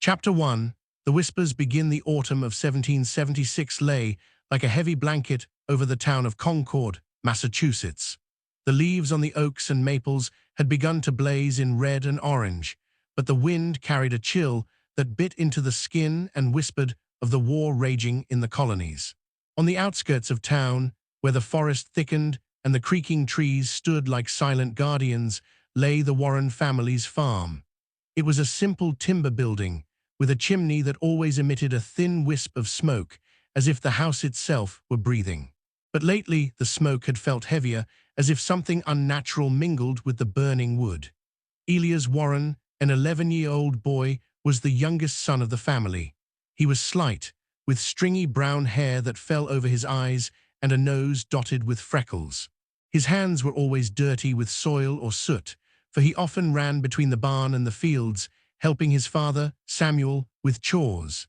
Chapter 1. The whispers begin. The autumn of 1776 lay like a heavy blanket over the town of Concord, Massachusetts. The leaves on the oaks and maples had begun to blaze in red and orange, but the wind carried a chill that bit into the skin and whispered of the war raging in the colonies. On the outskirts of town, where the forest thickened and the creaking trees stood like silent guardians, lay the Warren family's farm. It was a simple timber building, with a chimney that always emitted a thin wisp of smoke, as if the house itself were breathing. But lately the smoke had felt heavier, as if something unnatural mingled with the burning wood. Elias Warren, an 11-year-old boy, was the youngest son of the family. He was slight, with stringy brown hair that fell over his eyes and a nose dotted with freckles. His hands were always dirty with soil or soot, for he often ran between the barn and the fields, helping his father, Samuel, with chores.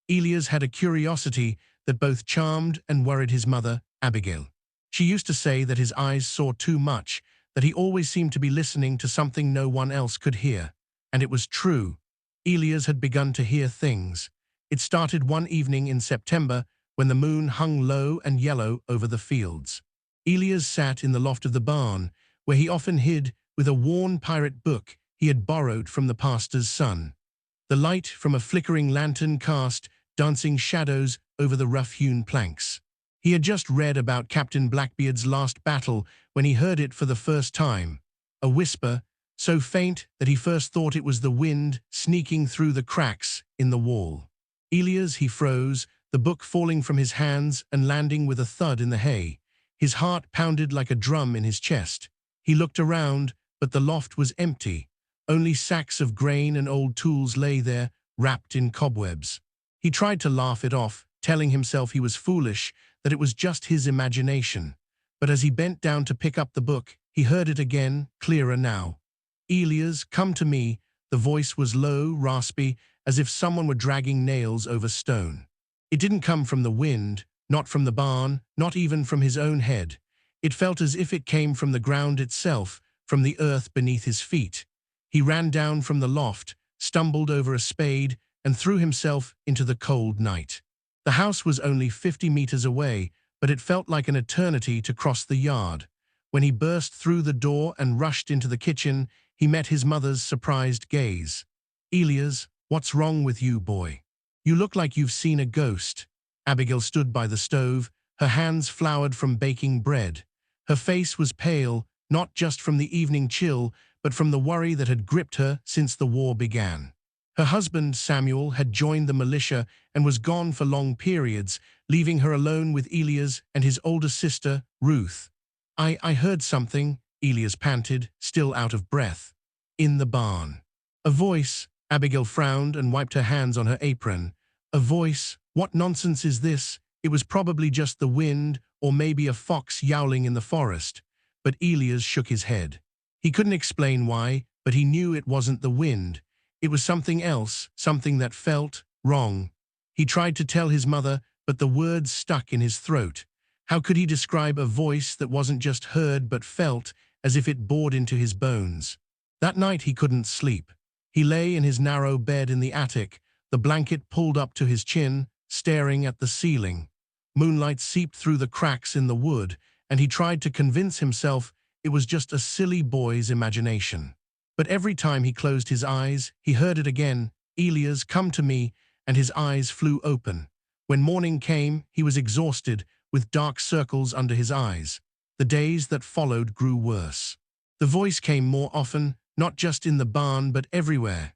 Elias had a curiosity that both charmed and worried his mother, Abigail. She used to say that his eyes saw too much, that he always seemed to be listening to something no one else could hear. And it was true. Elias had begun to hear things. It started one evening in September when the moon hung low and yellow over the fields. Elias sat in the loft of the barn, where he often hid with a worn pirate book he had borrowed from the pastor's son. The light from a flickering lantern cast dancing shadows over the rough-hewn planks. He had just read about Captain Blackbeard's last battle when he heard it for the first time, a whisper so faint that he first thought it was the wind sneaking through the cracks in the wall. Elias, he froze, the book falling from his hands and landing with a thud in the hay. His heart pounded like a drum in his chest. He looked around, but the loft was empty. Only sacks of grain and old tools lay there, wrapped in cobwebs. He tried to laugh it off, telling himself he was foolish, that it was just his imagination. But as he bent down to pick up the book, he heard it again, clearer now. "Elias, come to me." The voice was low, raspy, as if someone were dragging nails over stone. It didn't come from the wind, not from the barn, not even from his own head. It felt as if it came from the ground itself, from the earth beneath his feet. He ran down from the loft, stumbled over a spade, and threw himself into the cold night. The house was only 50 meters away, but it felt like an eternity to cross the yard. When he burst through the door and rushed into the kitchen, he met his mother's surprised gaze. "Elias, what's wrong with you, boy? You look like you've seen a ghost." Abigail stood by the stove, her hands floured from baking bread. Her face was pale, not just from the evening chill, but from the worry that had gripped her since the war began. Her husband, Samuel, had joined the militia and was gone for long periods, leaving her alone with Elias and his older sister, Ruth. I heard something," Elias panted, still out of breath. "In the barn." A voice. Abigail frowned and wiped her hands on her apron. A voice. What nonsense is this? It was probably just the wind, or maybe a fox yowling in the forest. But Elias shook his head. He couldn't explain why, but he knew it wasn't the wind. It was something else, something that felt wrong. He tried to tell his mother, but the words stuck in his throat. How could he describe a voice that wasn't just heard but felt, as if it bored into his bones? That night he couldn't sleep. He lay in his narrow bed in the attic, the blanket pulled up to his chin, staring at the ceiling. Moonlight seeped through the cracks in the wood, and he tried to convince himself it was just a silly boy's imagination. But every time he closed his eyes, he heard it again, "Elias, come to me," and his eyes flew open. When morning came, he was exhausted, with dark circles under his eyes. The days that followed grew worse. The voice came more often, not just in the barn but everywhere.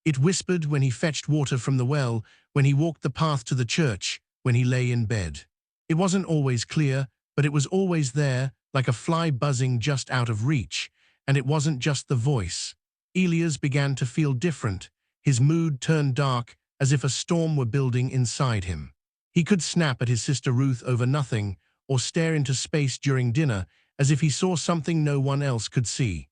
It whispered when he fetched water from the well, when he walked the path to the church, when he lay in bed. It wasn't always clear, but it was always there, like a fly buzzing just out of reach. And it wasn't just the voice. Elias began to feel different. His mood turned dark, as if a storm were building inside him. He could snap at his sister Ruth over nothing, or stare into space during dinner, as if he saw something no one else could see.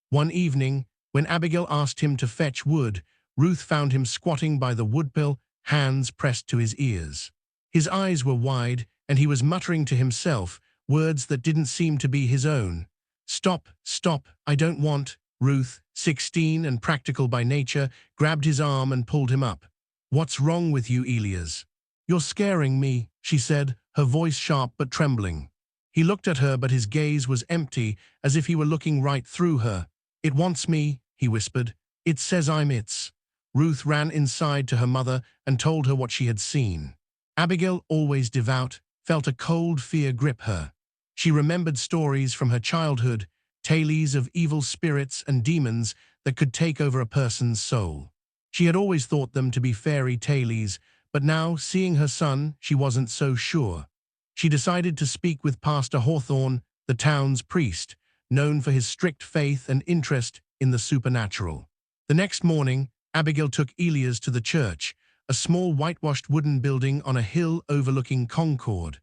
One evening, when Abigail asked him to fetch wood, Ruth found him squatting by the woodpile, hands pressed to his ears. His eyes were wide, and he was muttering to himself, words that didn't seem to be his own. "Stop, stop, I don't want," Ruth, 16 and practical by nature, grabbed his arm and pulled him up. "What's wrong with you, Elias?" "You're scaring me," she said, her voice sharp but trembling. He looked at her, but his gaze was empty, as if he were looking right through her. "It wants me," he whispered. "It says I'm its." Ruth ran inside to her mother and told her what she had seen. Abigail, always devout, felt a cold fear grip her. She remembered stories from her childhood, tales of evil spirits and demons that could take over a person's soul. She had always thought them to be fairy tales, but now, seeing her son, she wasn't so sure. She decided to speak with Pastor Hawthorne, the town's priest, known for his strict faith and interest in the supernatural. The next morning, Abigail took Elias to the church, a small whitewashed wooden building on a hill overlooking Concord.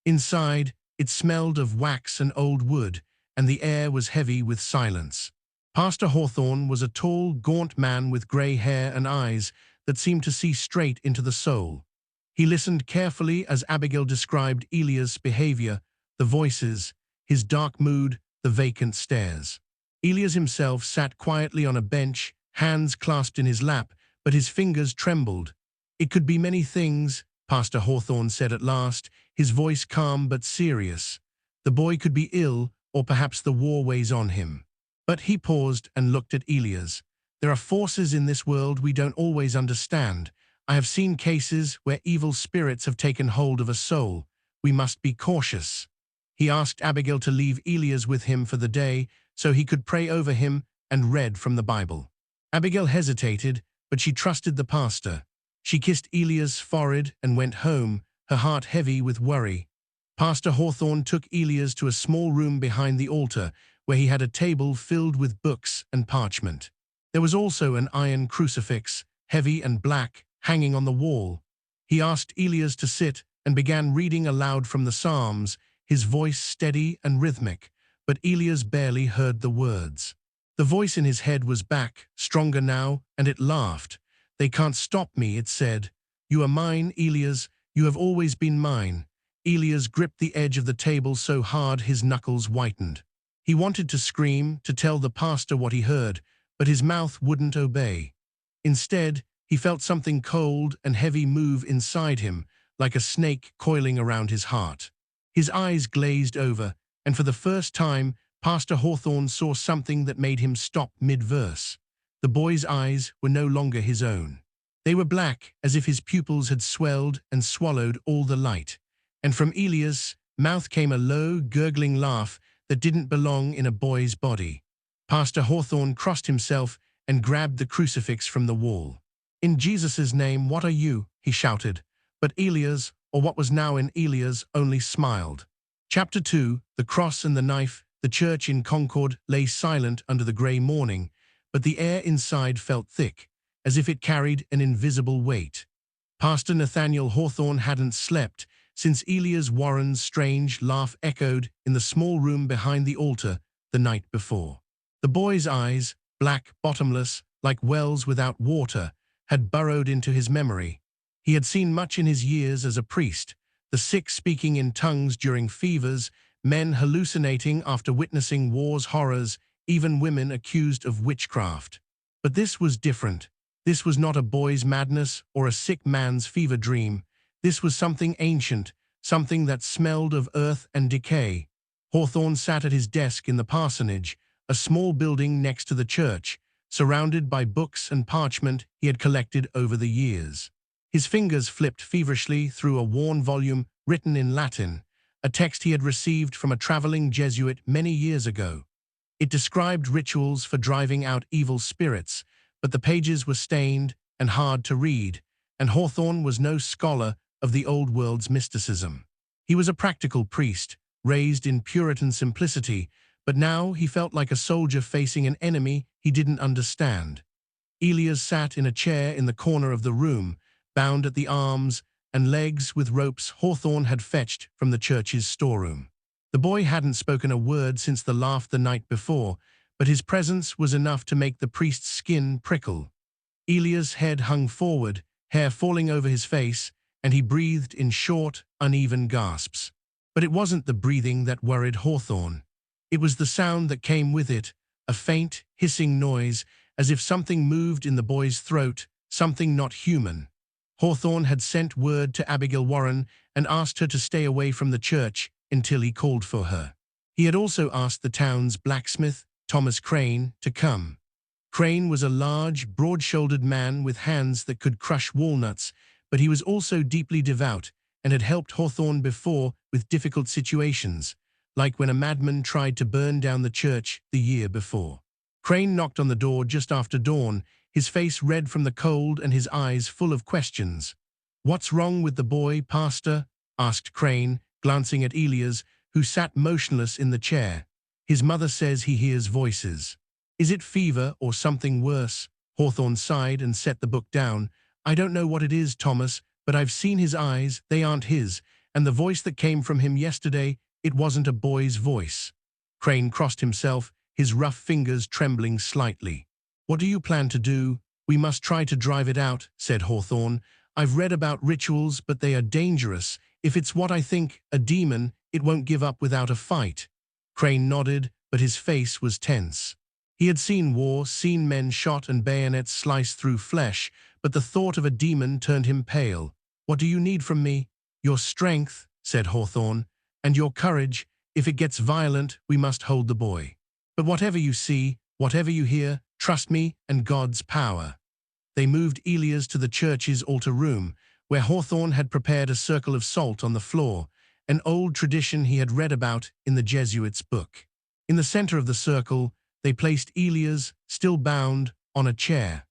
Inside, it smelled of wax and old wood, and the air was heavy with silence. Pastor Hawthorne was a tall, gaunt man with grey hair and eyes that seemed to see straight into the soul. He listened carefully as Abigail described Elias' behavior, the voices, his dark mood, the vacant stares. Elias himself sat quietly on a bench, hands clasped in his lap, but his fingers trembled. "It could be many things," Pastor Hawthorne said at last, his voice calm but serious. "The boy could be ill, or perhaps the war weighs on him." But he paused and looked at Elias. "There are forces in this world we don't always understand. I have seen cases where evil spirits have taken hold of a soul. We must be cautious." He asked Abigail to leave Elias with him for the day so he could pray over him and read from the Bible. Abigail hesitated, but she trusted the pastor. She kissed Elias' forehead and went home, her heart heavy with worry. Pastor Hawthorne took Elias to a small room behind the altar, where he had a table filled with books and parchment. There was also an iron crucifix, heavy and black, hanging on the wall. He asked Elias to sit and began reading aloud from the Psalms, his voice steady and rhythmic, but Elias barely heard the words. The voice in his head was back, stronger now, and it laughed. "They can't stop me," it said. "You are mine, Elias. You have always been mine." Elias gripped the edge of the table so hard his knuckles whitened. He wanted to scream, to tell the pastor what he heard, but his mouth wouldn't obey. Instead, he felt something cold and heavy move inside him, like a snake coiling around his heart. His eyes glazed over, and for the first time, Pastor Hawthorne saw something that made him stop mid-verse. The boy's eyes were no longer his own. They were black, as if his pupils had swelled and swallowed all the light. And from Elias' mouth came a low, gurgling laugh that didn't belong in a boy's body. Pastor Hawthorne crossed himself and grabbed the crucifix from the wall. "In Jesus' name, what are you?" he shouted. But Elias, or what was now in Elias, only smiled. Chapter 2, The Cross and the Knife. The church in Concord lay silent under the grey morning, but the air inside felt thick, as if it carried an invisible weight. Pastor Nathaniel Hawthorne hadn't slept since Elias Warren's strange laugh echoed in the small room behind the altar the night before. The boy's eyes, black, bottomless, like wells without water, had burrowed into his memory. He had seen much in his years as a priest, the sick speaking in tongues during fevers, men hallucinating after witnessing war's horrors, even women accused of witchcraft. But this was different. This was not a boy's madness or a sick man's fever dream. This was something ancient, something that smelled of earth and decay. Hawthorne sat at his desk in the parsonage, a small building next to the church, surrounded by books and parchment he had collected over the years. His fingers flipped feverishly through a worn volume written in Latin, a text he had received from a traveling Jesuit many years ago. It described rituals for driving out evil spirits, but the pages were stained and hard to read, and Hawthorne was no scholar of the old world's mysticism. He was a practical priest, raised in Puritan simplicity, but now he felt like a soldier facing an enemy he didn't understand. Elias sat in a chair in the corner of the room, bound at the arms and legs with ropes Hawthorne had fetched from the church's storeroom. The boy hadn't spoken a word since the laugh the night before, but his presence was enough to make the priest's skin prickle. Elias' head hung forward, hair falling over his face, and he breathed in short, uneven gasps. But it wasn't the breathing that worried Hawthorne. It was the sound that came with it, a faint, hissing noise, as if something moved in the boy's throat, something not human. Hawthorne had sent word to Abigail Warren and asked her to stay away from the church until he called for her. He had also asked the town's blacksmith, Thomas Crane, to come. Crane was a large, broad-shouldered man with hands that could crush walnuts, but he was also deeply devout and had helped Hawthorne before with difficult situations, like when a madman tried to burn down the church the year before. Crane knocked on the door just after dawn, his face red from the cold and his eyes full of questions. "What's wrong with the boy, Pastor?" asked Crane, glancing at Elias, who sat motionless in the chair. "His mother says he hears voices." "Is it fever or something worse?" Hawthorne sighed and set the book down. "I don't know what it is, Thomas, but I've seen his eyes, they aren't his, and the voice that came from him yesterday, it wasn't a boy's voice." Crane crossed himself, his rough fingers trembling slightly. "What do you plan to do?" "We must try to drive it out," said Hawthorne. "I've read about rituals, but they are dangerous. If it's what I think, a demon, it won't give up without a fight." Crane nodded, but his face was tense. He had seen war, seen men shot and bayonets sliced through flesh, but the thought of a demon turned him pale. "What do you need from me?" "Your strength," said Hawthorne, "and your courage. If it gets violent, we must hold the boy. But whatever you see, whatever you hear, trust me and God's power." They moved Elias to the church's altar room, where Hawthorne had prepared a circle of salt on the floor, an old tradition he had read about in the Jesuits' book. In the center of the circle, they placed Elias, still bound, on a chair.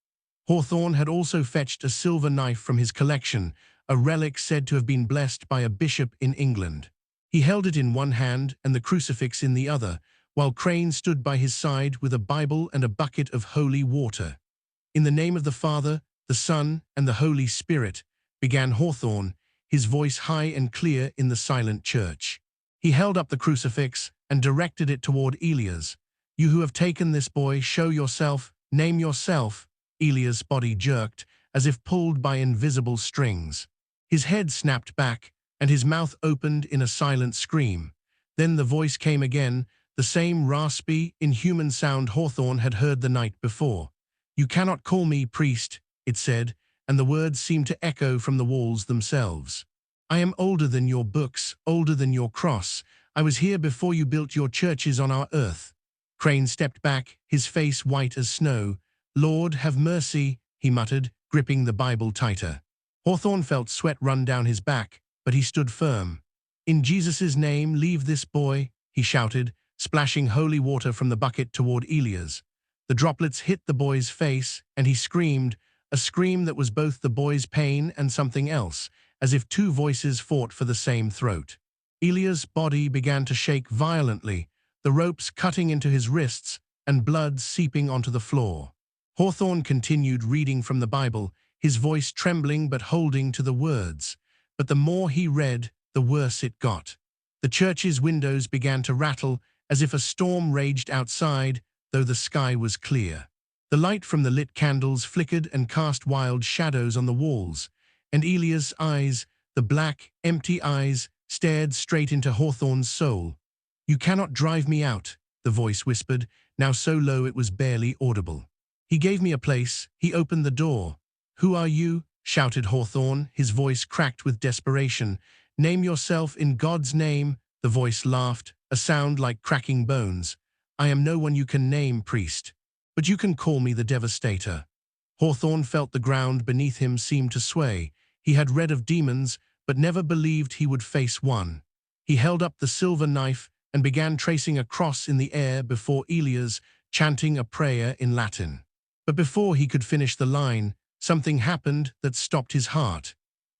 Hawthorne had also fetched a silver knife from his collection, a relic said to have been blessed by a bishop in England. He held it in one hand and the crucifix in the other, while Crane stood by his side with a Bible and a bucket of holy water. "In the name of the Father, the Son, and the Holy Spirit," began Hawthorne, his voice high and clear in the silent church. He held up the crucifix and directed it toward Elias. "You who have taken this boy, show yourself, name yourself." Elias' body jerked, as if pulled by invisible strings. His head snapped back, and his mouth opened in a silent scream. Then the voice came again, the same raspy, inhuman sound Hawthorne had heard the night before. "You cannot call me priest," it said, and the words seemed to echo from the walls themselves. "I am older than your books, older than your cross. I was here before you built your churches on our earth." Crane stepped back, his face white as snow. "Lord, have mercy," he muttered, gripping the Bible tighter. Hawthorne felt sweat run down his back, but he stood firm. "In Jesus' name, leave this boy," he shouted, splashing holy water from the bucket toward Elias. The droplets hit the boy's face, and he screamed, a scream that was both the boy's pain and something else, as if two voices fought for the same throat. Elias' body began to shake violently, the ropes cutting into his wrists and blood seeping onto the floor. Hawthorne continued reading from the Bible, his voice trembling but holding to the words. But the more he read, the worse it got. The church's windows began to rattle, as if a storm raged outside, though the sky was clear. The light from the lit candles flickered and cast wild shadows on the walls, and Elias' eyes, the black, empty eyes, stared straight into Hawthorne's soul. "You cannot drive me out," the voice whispered, now so low it was barely audible. "He gave me a place, he opened the door." "Who are you?" shouted Hawthorne, his voice cracked with desperation. "Name yourself in God's name," the voice laughed, a sound like cracking bones. "I am no one you can name, priest. But you can call me the Devastator." Hawthorne felt the ground beneath him seem to sway. He had read of demons, but never believed he would face one. He held up the silver knife and began tracing a cross in the air before Elias, chanting a prayer in Latin. But before he could finish the line, something happened that stopped his heart.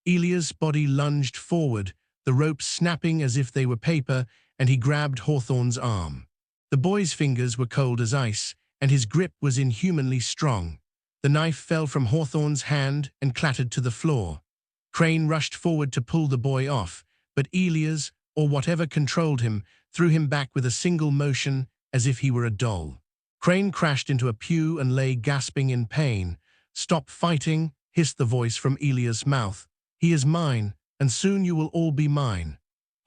Elias' body lunged forward, the ropes snapping as if they were paper, and he grabbed Hawthorne's arm. The boy's fingers were cold as ice, and his grip was inhumanly strong. The knife fell from Hawthorne's hand and clattered to the floor. Crane rushed forward to pull the boy off, but Elias, or whatever controlled him, threw him back with a single motion as if he were a doll. Crane crashed into a pew and lay gasping in pain. "Stop fighting," hissed the voice from Elias' mouth. "He is mine, and soon you will all be mine."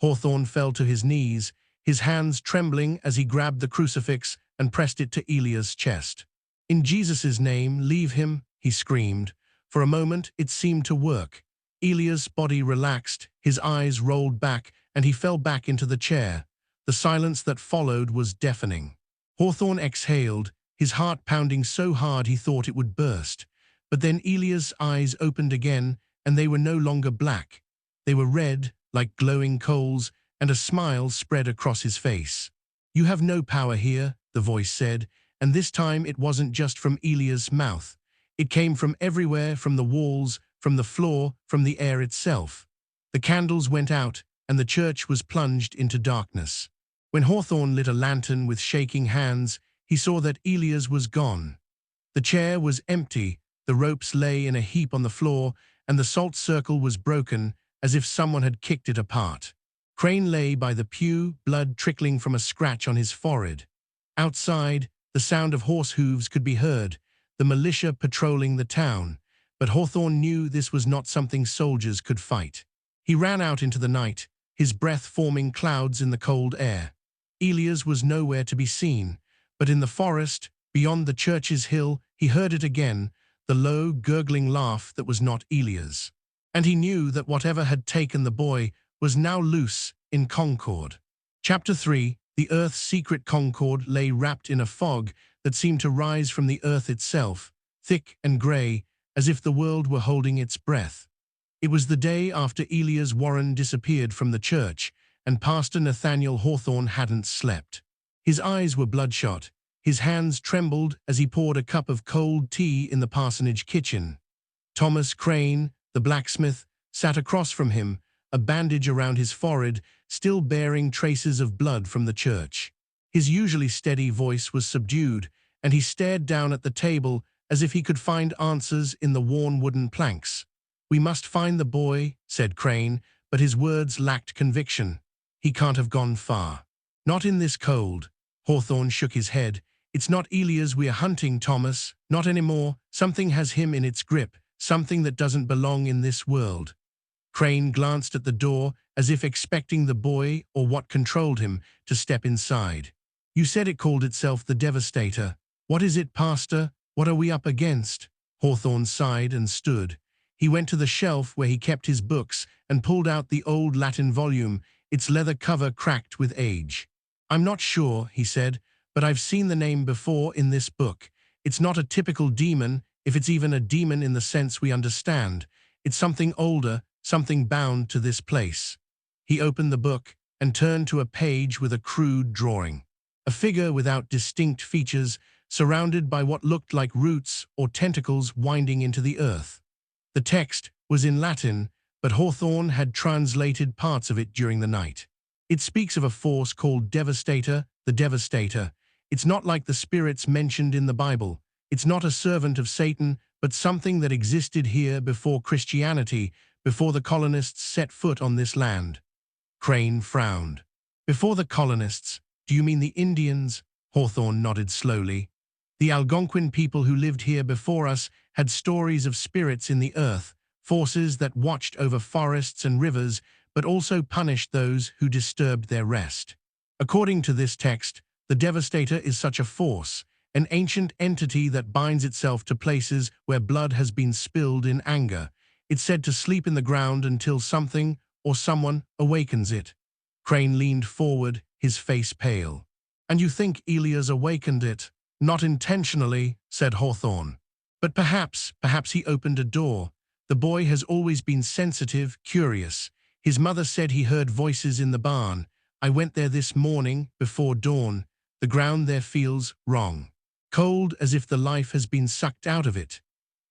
Hawthorne fell to his knees, his hands trembling as he grabbed the crucifix and pressed it to Elias's chest. "In Jesus' name, leave him," he screamed. For a moment, it seemed to work. Elias's body relaxed, his eyes rolled back, and he fell back into the chair. The silence that followed was deafening. Hawthorne exhaled, his heart pounding so hard he thought it would burst. But then Elias's eyes opened again, and they were no longer black. They were red, like glowing coals, and a smile spread across his face. "You have no power here," the voice said, and this time it wasn't just from Elias's mouth. It came from everywhere, from the walls, from the floor, from the air itself. The candles went out, and the church was plunged into darkness. When Hawthorne lit a lantern with shaking hands, he saw that Elias was gone. The chair was empty, the ropes lay in a heap on the floor, and the salt circle was broken, as if someone had kicked it apart. Crane lay by the pew, blood trickling from a scratch on his forehead. Outside, the sound of horse hooves could be heard, the militia patrolling the town, but Hawthorne knew this was not something soldiers could fight. He ran out into the night, his breath forming clouds in the cold air. Elias was nowhere to be seen, but in the forest, beyond the church's hill, he heard it again, the low, gurgling laugh that was not Elias. And he knew that whatever had taken the boy was now loose in Concord. Chapter 3. The Earth's secret Concord lay wrapped in a fog that seemed to rise from the earth itself, thick and grey, as if the world were holding its breath. It was the day after Elias Warren disappeared from the church, and Pastor Nathaniel Hawthorne hadn't slept. His eyes were bloodshot, his hands trembled as he poured a cup of cold tea in the parsonage kitchen. Thomas Crane, the blacksmith, sat across from him, a bandage around his forehead, still bearing traces of blood from the church. His usually steady voice was subdued, and he stared down at the table as if he could find answers in the worn wooden planks. "We must find the boy," said Crane, but his words lacked conviction. "He can't have gone far. Not in this cold." Hawthorne shook his head. "It's not Elias we are hunting, Thomas. Not anymore. Something has him in its grip, something that doesn't belong in this world." Crane glanced at the door as if expecting the boy, or what controlled him, to step inside. "You said it called itself the Devastator. What is it, Pastor? What are we up against?" Hawthorne sighed and stood. He went to the shelf where he kept his books and pulled out the old Latin volume, its leather cover cracked with age. "I'm not sure," he said, "but I've seen the name before in this book. It's not a typical demon, if it's even a demon in the sense we understand. It's something older, something bound to this place." He opened the book and turned to a page with a crude drawing. A figure without distinct features, surrounded by what looked like roots or tentacles winding into the earth. The text was in Latin, but Hawthorne had translated parts of it during the night. It speaks of a force called Devastator, the Devastator. It's not like the spirits mentioned in the Bible. It's not a servant of Satan, but something that existed here before Christianity, before the colonists set foot on this land. Crane frowned. "Before the colonists, do you mean the Indians?" Hawthorne nodded slowly. "The Algonquin people who lived here before us had stories of spirits in the earth, forces that watched over forests and rivers, but also punished those who disturbed their rest. According to this text, the Devastator is such a force, an ancient entity that binds itself to places where blood has been spilled in anger. It's said to sleep in the ground until something or someone awakens it." Crane leaned forward, his face pale. "And you think Elias awakened it?" "Not intentionally," said Hawthorne. "But perhaps he opened a door. The boy has always been sensitive, curious. His mother said he heard voices in the barn. I went there this morning, before dawn. The ground there feels wrong. Cold, as if the life has been sucked out of it."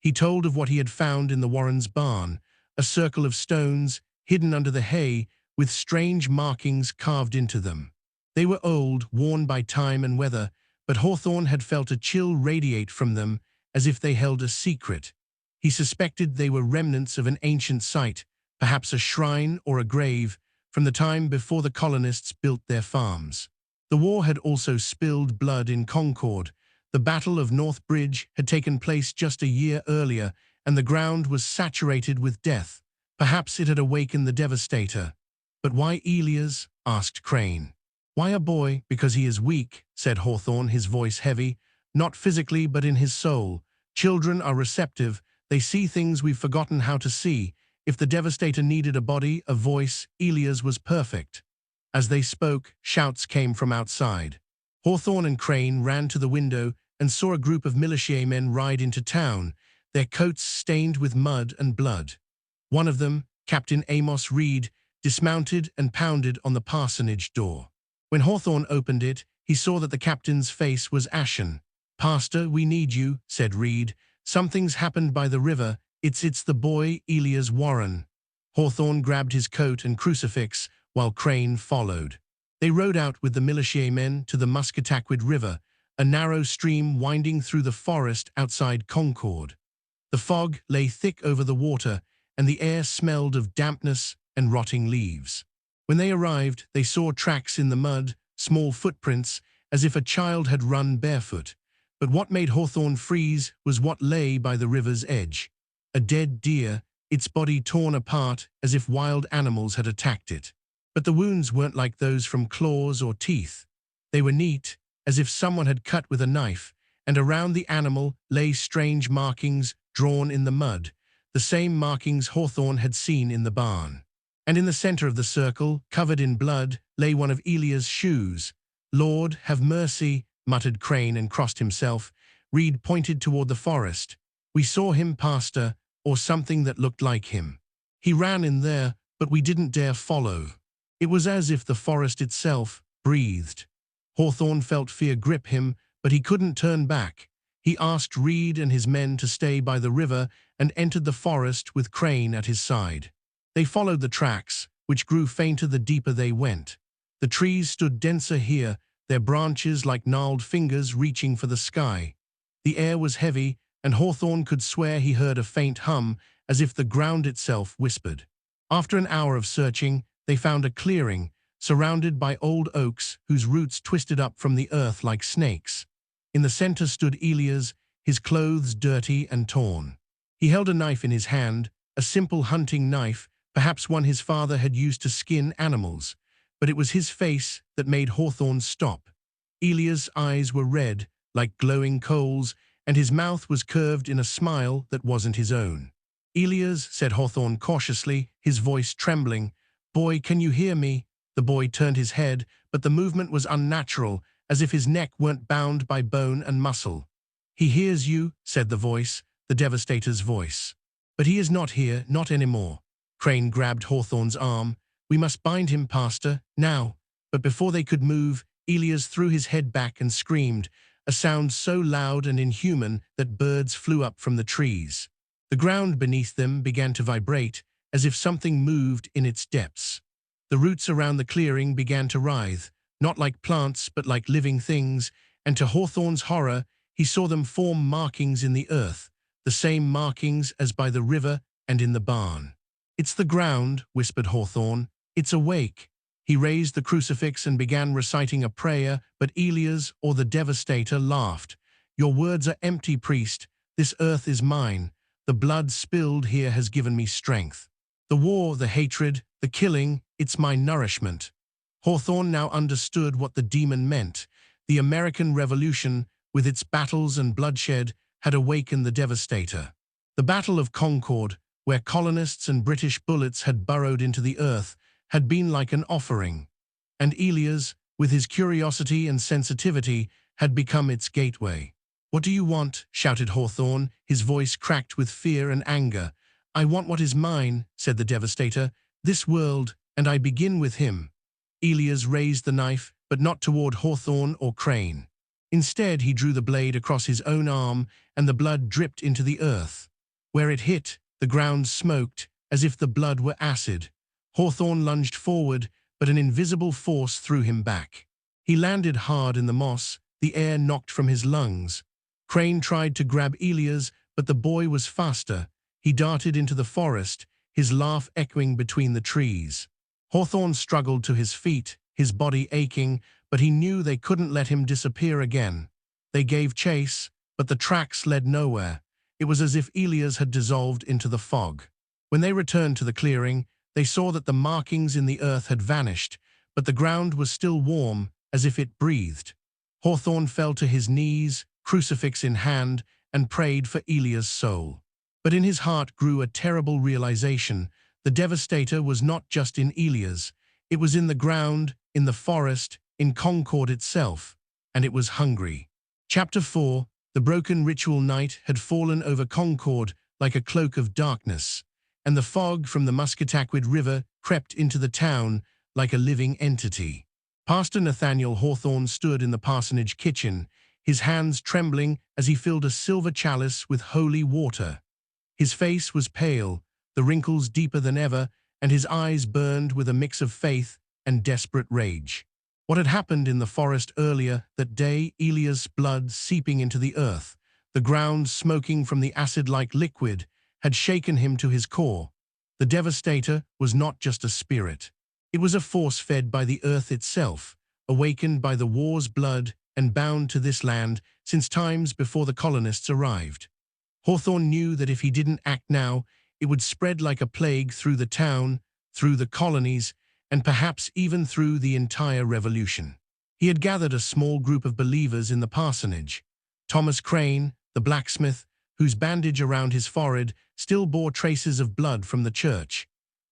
He told of what he had found in the Warrens' barn, a circle of stones, hidden under the hay, with strange markings carved into them. They were old, worn by time and weather, but Hawthorne had felt a chill radiate from them, as if they held a secret. He suspected they were remnants of an ancient site, perhaps a shrine or a grave, from the time before the colonists built their farms. The war had also spilled blood in Concord. The Battle of North Bridge had taken place just a year earlier, and the ground was saturated with death. Perhaps it had awakened the Devastator. "But why Elias?" asked Crane. Why a boy? Because he is weak, said Hawthorne, his voice heavy. Not physically, but in his soul. Children are receptive. They see things we've forgotten how to see. If the Devastator needed a body, a voice, Elia's was perfect. As they spoke, shouts came from outside. Hawthorne and Crane ran to the window and saw a group of militiamen ride into town, their coats stained with mud and blood. One of them, Captain Amos Reed, dismounted and pounded on the parsonage door. When Hawthorne opened it, he saw that the captain's face was ashen. "Pastor, we need you," said Reed. "Something's happened by the river. It's the boy, Elias Warren." Hawthorne grabbed his coat and crucifix, while Crane followed. They rode out with the militiamen to the Musketaquid River, a narrow stream winding through the forest outside Concord. The fog lay thick over the water, and the air smelled of dampness and rotting leaves. When they arrived, they saw tracks in the mud, small footprints, as if a child had run barefoot. But what made Hawthorne freeze was what lay by the river's edge. A dead deer, its body torn apart as if wild animals had attacked it. But the wounds weren't like those from claws or teeth. They were neat, as if someone had cut with a knife, and around the animal lay strange markings drawn in the mud, the same markings Hawthorne had seen in the barn. And in the center of the circle, covered in blood, lay one of Elia's shoes. "Lord, have mercy," muttered Crane and crossed himself. Reed pointed toward the forest. "We saw him, Pastor, or something that looked like him. He ran in there, but we didn't dare follow." It was as if the forest itself breathed. Hawthorne felt fear grip him, but he couldn't turn back. He asked Reed and his men to stay by the river and entered the forest with Crane at his side. They followed the tracks, which grew fainter the deeper they went. The trees stood denser here, their branches like gnarled fingers reaching for the sky. The air was heavy, and Hawthorne could swear he heard a faint hum, as if the ground itself whispered. After an hour of searching, they found a clearing, surrounded by old oaks whose roots twisted up from the earth like snakes. In the center stood Elias, his clothes dirty and torn. He held a knife in his hand, a simple hunting knife, perhaps one his father had used to skin animals. But it was his face that made Hawthorne stop. Elias' eyes were red, like glowing coals, and his mouth was curved in a smile that wasn't his own. "Elias," said Hawthorne cautiously, his voice trembling. "Boy, can you hear me?" The boy turned his head, but the movement was unnatural, as if his neck weren't bound by bone and muscle. "He hears you," said the voice, the Devastator's voice. "But he is not here, not anymore." Crane grabbed Hawthorne's arm. "We must bind him, Pastor, now." But before they could move, Elias threw his head back and screamed, a sound so loud and inhuman that birds flew up from the trees. The ground beneath them began to vibrate, as if something moved in its depths. The roots around the clearing began to writhe, not like plants but like living things, and to Hawthorne's horror, he saw them form markings in the earth, the same markings as by the river and in the barn. "It's the ground," whispered Hawthorne. "It's awake." He raised the crucifix and began reciting a prayer, but Elias, or the Devastator, laughed. "Your words are empty, priest. This earth is mine. The blood spilled here has given me strength. The war, the hatred, the killing, it's my nourishment." Hawthorne now understood what the demon meant. The American Revolution, with its battles and bloodshed, had awakened the Devastator. The Battle of Concord, where colonists and British bullets had burrowed into the earth, had been like an offering. And Elias, with his curiosity and sensitivity, had become its gateway. "What do you want?" shouted Hawthorne, his voice cracked with fear and anger. "I want what is mine," said the Devastator, "this world, and I begin with him." Elias raised the knife, but not toward Hawthorne or Crane. Instead, he drew the blade across his own arm, and the blood dripped into the earth. Where it hit, the ground smoked, as if the blood were acid. Hawthorne lunged forward, but an invisible force threw him back. He landed hard in the moss, the air knocked from his lungs. Crane tried to grab Elias, but the boy was faster. He darted into the forest, his laugh echoing between the trees. Hawthorne struggled to his feet, his body aching, but he knew they couldn't let him disappear again. They gave chase, but the tracks led nowhere. It was as if Elias had dissolved into the fog. When they returned to the clearing, they saw that the markings in the earth had vanished, but the ground was still warm, as if it breathed. Hawthorne fell to his knees, crucifix in hand, and prayed for Elia's soul. But in his heart grew a terrible realization. The Devastator was not just in Elia's. It was in the ground, in the forest, in Concord itself, and it was hungry. Chapter 4. The broken ritual night had fallen over Concord like a cloak of darkness, and the fog from the Musketaquid River crept into the town like a living entity. Pastor Nathaniel Hawthorne stood in the parsonage kitchen, his hands trembling as he filled a silver chalice with holy water. His face was pale, the wrinkles deeper than ever, and his eyes burned with a mix of faith and desperate rage. What had happened in the forest earlier that day, Elia's blood seeping into the earth, the ground smoking from the acid-like liquid, had shaken him to his core. The Devastator was not just a spirit. It was a force fed by the earth itself, awakened by the war's blood and bound to this land since times before the colonists arrived. Hawthorne knew that if he didn't act now, it would spread like a plague through the town, through the colonies, and perhaps even through the entire revolution. He had gathered a small group of believers in the parsonage. Thomas Crane, the blacksmith, whose bandage around his forehead still bore traces of blood from the church.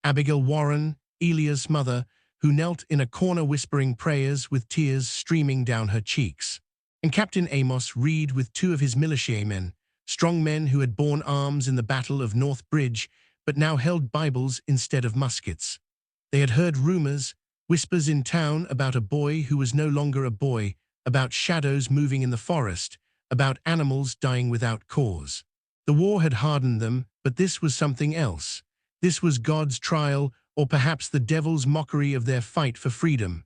Abigail Warren, Elia's mother, who knelt in a corner whispering prayers with tears streaming down her cheeks. And Captain Amos Reed with two of his militiamen, strong men who had borne arms in the Battle of North Bridge, but now held Bibles instead of muskets. They had heard rumors, whispers in town about a boy who was no longer a boy, about shadows moving in the forest, about animals dying without cause. The war had hardened them, but this was something else. This was God's trial, or perhaps the devil's mockery of their fight for freedom.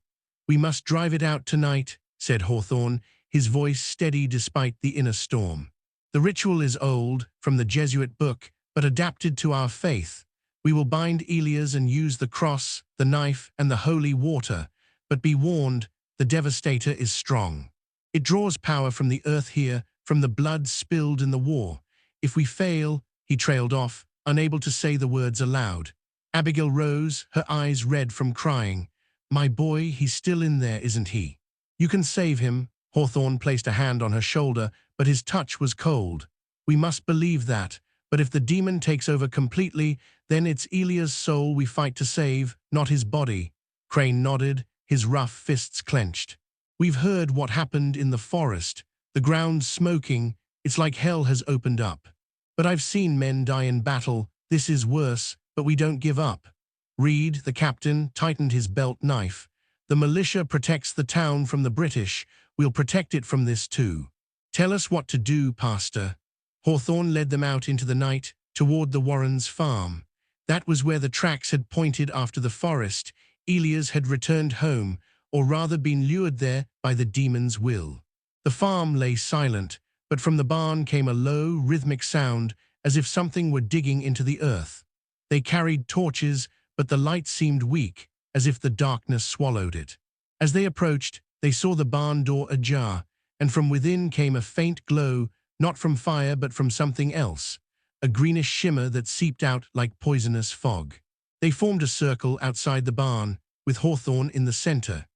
"We must drive it out tonight," said Hawthorne, his voice steady despite the inner storm. "The ritual is old, from the Jesuit book, but adapted to our faith. We will bind Elias and use the cross, the knife, and the holy water. But be warned, the Devastator is strong. It draws power from the earth here, from the blood spilled in the war. If we fail," he trailed off, unable to say the words aloud. Abigail rose, her eyes red from crying. "My boy, he's still in there, isn't he? You can save him." Hawthorne placed a hand on her shoulder, but his touch was cold. "We must believe that, but if the demon takes over completely, then it's Elia's soul we fight to save, not his body." Crane nodded, his rough fists clenched. "We've heard what happened in the forest. The ground's smoking. It's like hell has opened up. But I've seen men die in battle. This is worse, but we don't give up." Reed, the captain, tightened his belt knife. "The militia protects the town from the British. We'll protect it from this too. Tell us what to do, Pastor." Hawthorne led them out into the night, toward the Warrens' farm. That was where the tracks had pointed after the forest. Elias had returned home, or rather been lured there by the demon's will. The farm lay silent, but from the barn came a low, rhythmic sound, as if something were digging into the earth. They carried torches, but the light seemed weak, as if the darkness swallowed it. As they approached, they saw the barn door ajar, and from within came a faint glow, not from fire but from something else, a greenish shimmer that seeped out like poisonous fog. They formed a circle outside the barn, with Hawthorne in the center.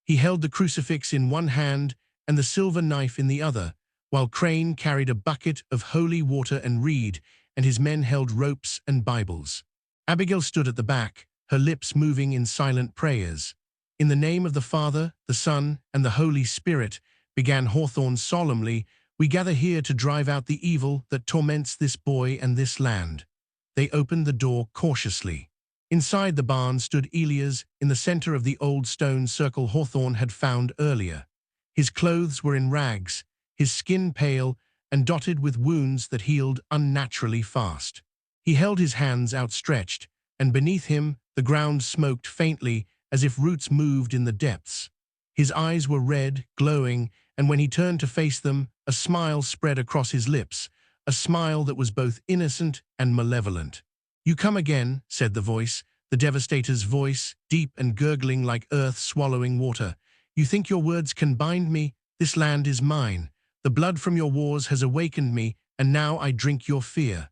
He held the crucifix in one hand and the silver knife in the other, while Crane carried a bucket of holy water and Reed, and his men held ropes and Bibles. Abigail stood at the back, her lips moving in silent prayers. "In the name of the Father, the Son, and the Holy Spirit," began Hawthorne solemnly, "we gather here to drive out the evil that torments this boy and this land." They opened the door cautiously. Inside the barn stood Elias, in the center of the old stone circle Hawthorne had found earlier. His clothes were in rags, his skin pale and dotted with wounds that healed unnaturally fast. He held his hands outstretched, and beneath him the ground smoked faintly as if roots moved in the depths. His eyes were red, glowing, and when he turned to face them, a smile spread across his lips, a smile that was both innocent and malevolent. "You come again," said the voice, the Devastator's voice, deep and gurgling like earth swallowing water. "You think your words can bind me? This land is mine. The blood from your wars has awakened me, and now I drink your fear."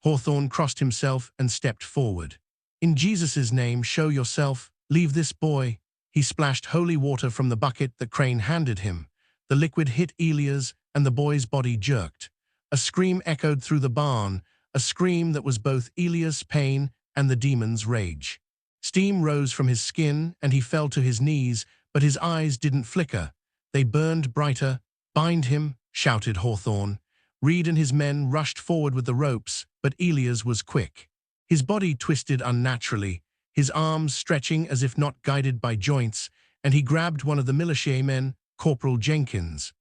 Hawthorne crossed himself and stepped forward. "In Jesus' name, show yourself. Leave this boy." He splashed holy water from the bucket that Crane handed him. The liquid hit Elias, and the boy's body jerked. A scream echoed through the barn, a scream that was both Elias' pain and the demon's rage. Steam rose from his skin, and he fell to his knees, but his eyes didn't flicker. They burned brighter. "Bind him," shouted Hawthorne. Reed and his men rushed forward with the ropes, but Elias was quick. His body twisted unnaturally, his arms stretching as if not guided by joints, and he grabbed one of the militia men, Corporal Jenkins.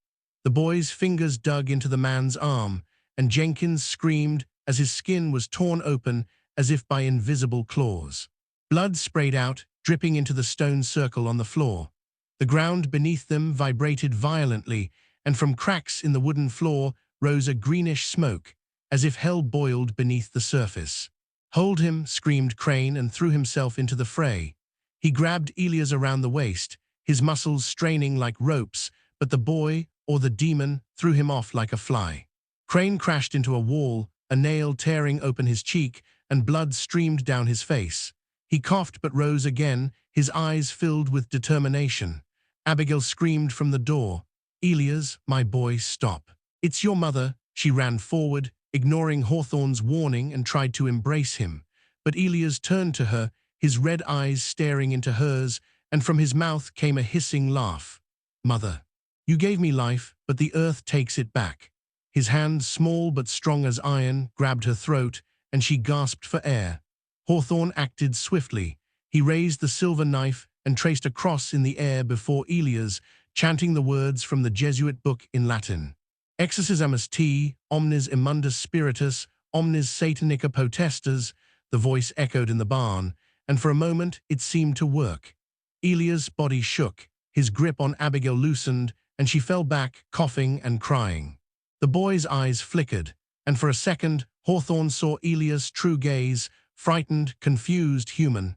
The boy's fingers dug into the man's arm, and Jenkins screamed as his skin was torn open as if by invisible claws. Blood sprayed out, dripping into the stone circle on the floor. The ground beneath them vibrated violently, and from cracks in the wooden floor rose a greenish smoke, as if hell boiled beneath the surface. "Hold him," screamed Crane, and threw himself into the fray. He grabbed Elias around the waist, his muscles straining like ropes, but the boy, or the demon, threw him off like a fly. Crane crashed into a wall, a nail tearing open his cheek, and blood streamed down his face. He coughed but rose again, his eyes filled with determination. Abigail screamed from the door, "Elias, my boy, stop. It's your mother." She ran forward, ignoring Hawthorne's warning, and tried to embrace him. But Elias turned to her, his red eyes staring into hers, and from his mouth came a hissing laugh. "Mother, you gave me life, but the earth takes it back." His hand, small but strong as iron, grabbed her throat, and she gasped for air. Hawthorne acted swiftly. He raised the silver knife and traced a cross in the air before Elias, chanting the words from the Jesuit book in Latin. "Exorcismus te, omnes immundus spiritus, omnes satanica potestas," the voice echoed in the barn, and for a moment it seemed to work. Elias' body shook, his grip on Abigail loosened, and she fell back, coughing and crying. The boy's eyes flickered, and for a second Hawthorne saw Elias' true gaze, frightened, confused, human.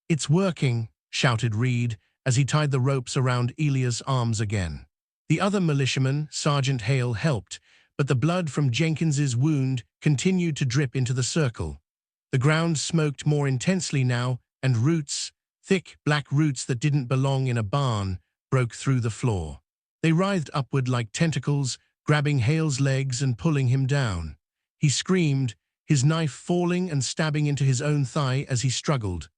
"It's working," shouted Reed, as he tied the ropes around Elias' arms again. The other militiaman, Sergeant Hale, helped, but the blood from Jenkins's wound continued to drip into the circle. The ground smoked more intensely now, and roots, thick black roots that didn't belong in a barn, broke through the floor. They writhed upward like tentacles, grabbing Hale's legs and pulling him down. He screamed, his knife falling and stabbing into his own thigh as he struggled.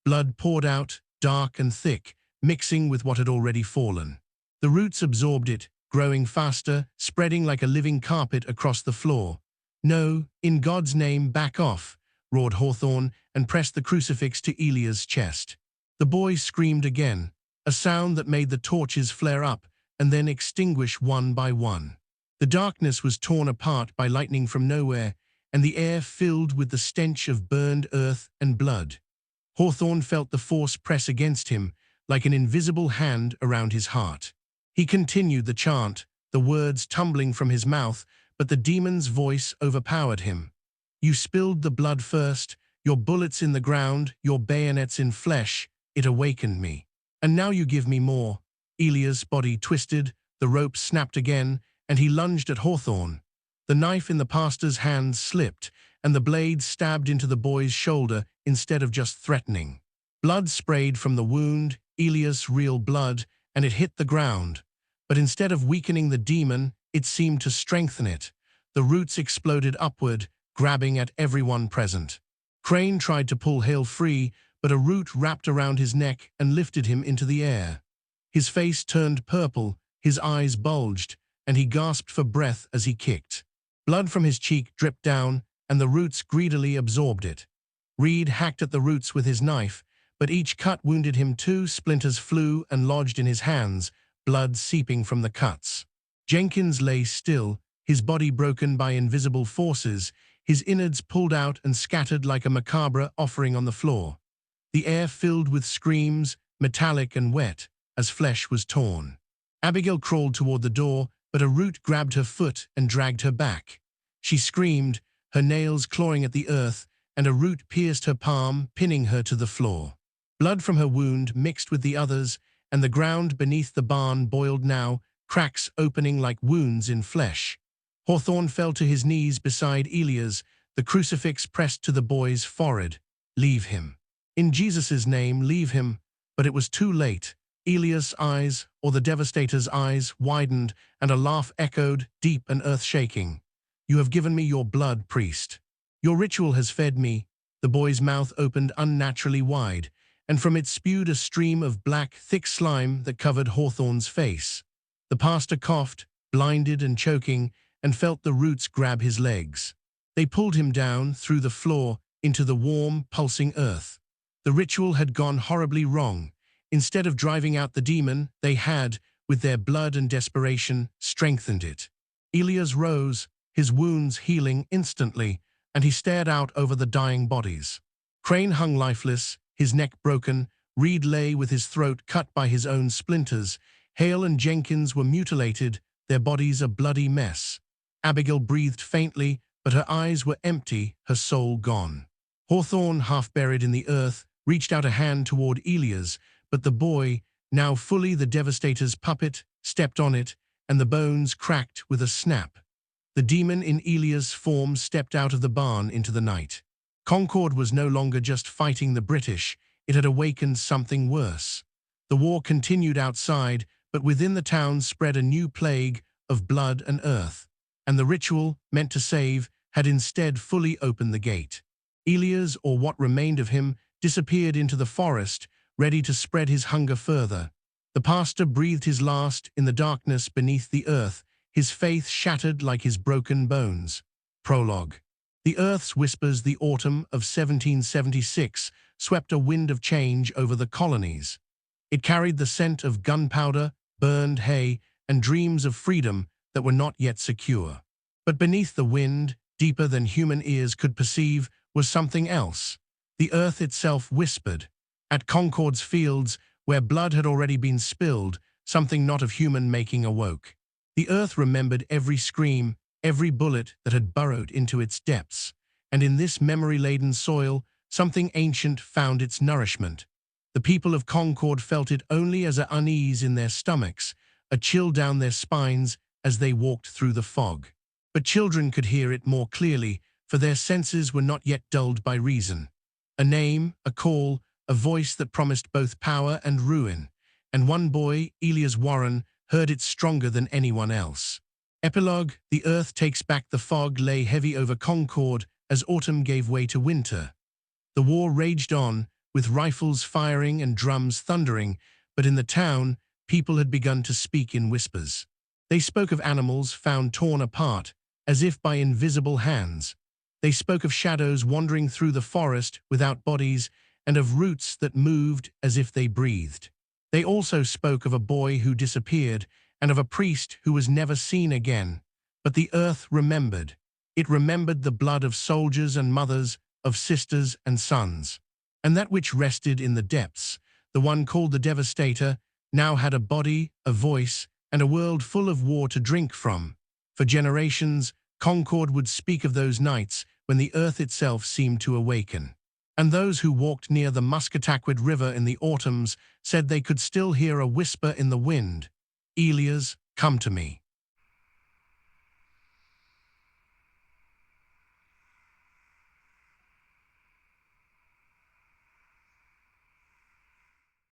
Blood poured out, dark and thick, mixing with what had already fallen. The roots absorbed it, growing faster, spreading like a living carpet across the floor. "No, in God's name, back off," roared Hawthorne, and pressed the crucifix to Elias' chest. The boy screamed again, a sound that made the torches flare up and then extinguish one by one. The darkness was torn apart by lightning from nowhere, and the air filled with the stench of burned earth and blood. Hawthorne felt the force press against him, like an invisible hand around his heart. He continued the chant, the words tumbling from his mouth, but the demon's voice overpowered him. "You spilled the blood first, your bullets in the ground, your bayonets in flesh. It awakened me. And now you give me more." Elias' body twisted, the rope snapped again, and he lunged at Hawthorne. The knife in the pastor's hand slipped, and the blade stabbed into the boy's shoulder instead of just threatening. Blood sprayed from the wound, Elias' real blood, and it hit the ground. But instead of weakening the demon, it seemed to strengthen it. The roots exploded upward, grabbing at everyone present. Crane tried to pull Hale free, but a root wrapped around his neck and lifted him into the air. His face turned purple, his eyes bulged, and he gasped for breath as he kicked. Blood from his cheek dripped down, and the roots greedily absorbed it. Reed hacked at the roots with his knife, but each cut wounded him too. Splinters flew and lodged in his hands, blood seeping from the cuts. Jenkins lay still, his body broken by invisible forces, his innards pulled out and scattered like a macabre offering on the floor. The air filled with screams, metallic and wet, as flesh was torn. Abigail crawled toward the door, but a root grabbed her foot and dragged her back. She screamed, her nails clawing at the earth, and a root pierced her palm, pinning her to the floor. Blood from her wound mixed with the others, and the ground beneath the barn boiled now, cracks opening like wounds in flesh. Hawthorne fell to his knees beside Elias, the crucifix pressed to the boy's forehead. "Leave him. In Jesus' name, leave him." But it was too late. Elias' eyes, or the Devastator's eyes, widened, and a laugh echoed, deep and earth-shaking. "You have given me your blood, priest. Your ritual has fed me." The boy's mouth opened unnaturally wide, and from it spewed a stream of black, thick slime that covered Hawthorne's face. The pastor coughed, blinded and choking, and felt the roots grab his legs. They pulled him down, through the floor, into the warm, pulsing earth. The ritual had gone horribly wrong. Instead of driving out the demon, they had, with their blood and desperation, strengthened it. Elias rose, his wounds healing instantly, and he stared out over the dying bodies. Crane hung lifeless, his neck broken. Reed lay with his throat cut by his own splinters. Hale and Jenkins were mutilated, their bodies a bloody mess. Abigail breathed faintly, but her eyes were empty, her soul gone. Hawthorne, half buried in the earth, reached out a hand toward Elias, but the boy, now fully the Devastator's puppet, stepped on it, and the bones cracked with a snap. The demon in Elias' form stepped out of the barn into the night. Concord was no longer just fighting the British, it had awakened something worse. The war continued outside, but within the town spread a new plague of blood and earth, and the ritual, meant to save, had instead fully opened the gate. Elias, or what remained of him, disappeared into the forest, ready to spread his hunger further. The pastor breathed his last in the darkness beneath the earth, his faith shattered like his broken bones. Prologue. The earth's whispers, the autumn of 1776, swept a wind of change over the colonies. It carried the scent of gunpowder, burned hay, and dreams of freedom that were not yet secure. But beneath the wind, deeper than human ears could perceive, was something else. The earth itself whispered. At Concord's fields, where blood had already been spilled, something not of human making awoke. The earth remembered every scream, every bullet that had burrowed into its depths, and in this memory-laden soil, something ancient found its nourishment. The people of Concord felt it only as an unease in their stomachs, a chill down their spines as they walked through the fog. But children could hear it more clearly, for their senses were not yet dulled by reason. A name, a call, a voice that promised both power and ruin, and one boy, Elias Warren, heard it stronger than anyone else. Epilogue. The earth takes back. The fog lay heavy over Concord as autumn gave way to winter. The war raged on, with rifles firing and drums thundering, but in the town, people had begun to speak in whispers. They spoke of animals found torn apart, as if by invisible hands. They spoke of shadows wandering through the forest without bodies, and of roots that moved as if they breathed. They also spoke of a boy who disappeared, and of a priest who was never seen again. But the earth remembered. It remembered the blood of soldiers and mothers, of sisters and sons. And that which rested in the depths, the one called the Devastator, now had a body, a voice, and a world full of war to drink from. For generations, Concord would speak of those nights when the earth itself seemed to awaken. And those who walked near the Muscataquid River in the autumns said they could still hear a whisper in the wind. "Elias, come to me."